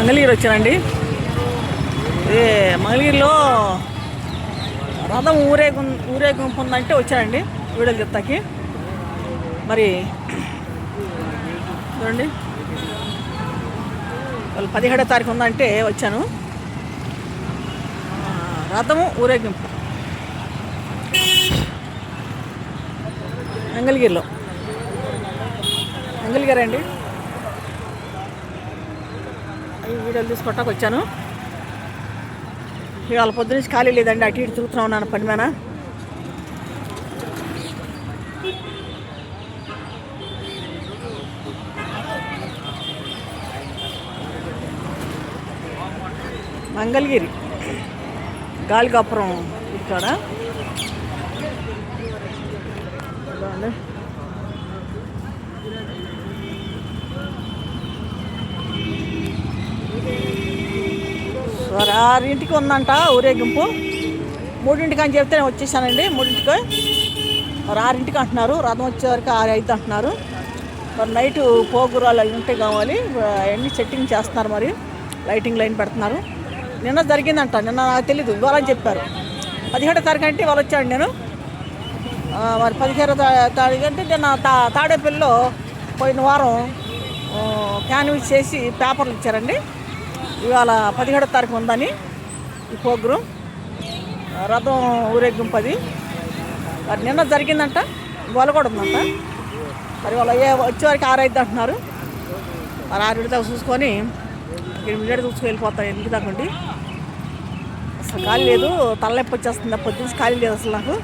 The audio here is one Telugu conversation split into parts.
మంగళగిరి వచ్చానండి. ఇది మంగళగిరిలో రథం ఊరేగింపు ఉందంటే వచ్చానండి వీడియోలు చెప్తాకి. మరి చూడండి, వాళ్ళు 17వ తారీఖు ఉందంటే వచ్చాను. రథము ఊరేగింపు మంగళగిరిలో, మంగళగిరి అండి. ఈ వీడియోలు తీసుకోవటానికి వచ్చాను. ఇవాళ పొద్దు నుంచి ఖాళీ లేదండి, అటు ఇటు తిరుగుతూ ఉన్నాను పని మీద. మంగళగిరి గాలిగోపురం ఇక్కడ సరే 6ంటికి ఉందంట ఊరేగింపు. 3ంటికి అని చెప్తే నేను వచ్చేసానండి. 3ంటికి మరి 6ంటికి అంటున్నారు. రథం వచ్చేవరకు 6:05 అంటున్నారు. మరి నైటు పోగురాలు అవి ఉంటే కావాలి, అవన్నీ సెట్టింగ్ చేస్తున్నారు. మరి లైటింగ్ లైన్ పెడుతున్నారు. నిన్న జరిగిందంట, నిన్న నాకు తెలీదు, ఇవ్వాలని చెప్పారు. 17వ తారీఖు అంటే ఇవాళ వచ్చాను నేను. మరి 15వ తారీఖు అంటే నిన్న తాడేపల్లిలో పోయిన వారం క్యాన్విస్ చేసి పేపర్లు ఇచ్చారండి. ఇవాళ 17వ తారీఖు ఉందని ఈ ప్రోగ్రాం, రథం ఊరేగింపు. అది మరి నిన్న జరిగిందంట, ఇవాళ కూడా ఉందంట. మరి వాళ్ళు వచ్చేవారికి 6:05 అంటున్నారు. మరి 6 దాకా చూసుకొని 8 చూసుకు వెళ్ళిపోతాను. 8 దాకా ఉండి అసలు ఖాళీ లేదు, తలనొప్పి వచ్చేస్తుంది. పొద్దున్న ఖాళీ లేదు అసలు నాకు.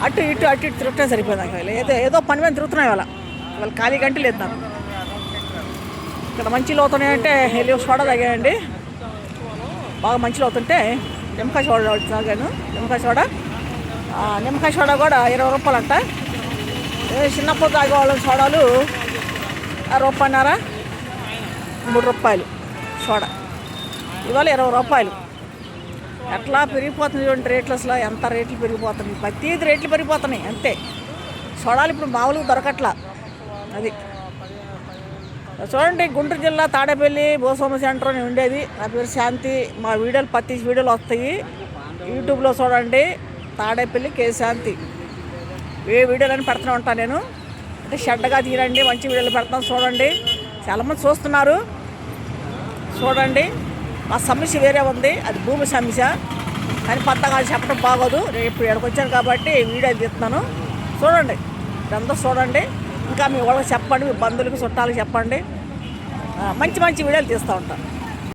అటు ఇటు తిరుగుతే సరిపోయింది నాకు. ఏదో పని మీద తిరుగుతున్నాయి ఇవాళ ఖాళీ గంట లేదు నాకు. ఇక్కడ మంచిలు అవుతున్నాయంటే వెళ్ళి సోడా తాగాయండి. బాగా మంచిలు అవుతుంటే నిమ్మకాయ సోడా తాగాను. నిమ్మకాయ సోడా కూడా 20 రూపాయలు అంట. చిన్నప్పుడు తాగేవాళ్ళ సోడాలు ₹1.5, ₹3 సోడా. ఇవాళ 20 రూపాయలు. ఎట్లా పెరిగిపోతుంది చూడండి రేట్లు. అసలు ఎంత రేట్లు పెరిగిపోతున్నాయి, ప్రతిదీ రేట్లు పెరిగిపోతున్నాయి అంతే. సోడాలు ఇప్పుడు మామూలుగా దొరకట్లా. అది చూడండి, గుంటూరు జిల్లా తాడేపల్లి భూస్వామి సెంటర్ అని ఉండేది. నా పేరు శాంతి. మా వీడియోలు ప్రతి వీడియోలు వస్తాయి యూట్యూబ్లో చూడండి. తాడేపల్లి కే శాంతి. ఏ వీడియోలని పెడుతూనే ఉంటాను నేను. అంటే షెడ్గా తీరండి, మంచి వీడియోలు పెడతాను చూడండి. చాలామంది చూస్తున్నారు చూడండి. మా సమస్య వేరే ఉంది, అది భూమి సమస్య. కానీ పెద్దగా చెప్పడం బాగోదు. నేను ఇప్పుడు ఇక్కడికి వచ్చాను కాబట్టి వీడియో తీస్తున్నాను చూడండి. ఇదంతా చూడండి. ఇంకా మీ వాళ్ళకి చెప్పండి, మీ బంధువులకి చుట్టాలకు చెప్పండి. మంచి వీడియోలు తీస్తూ ఉంటాను.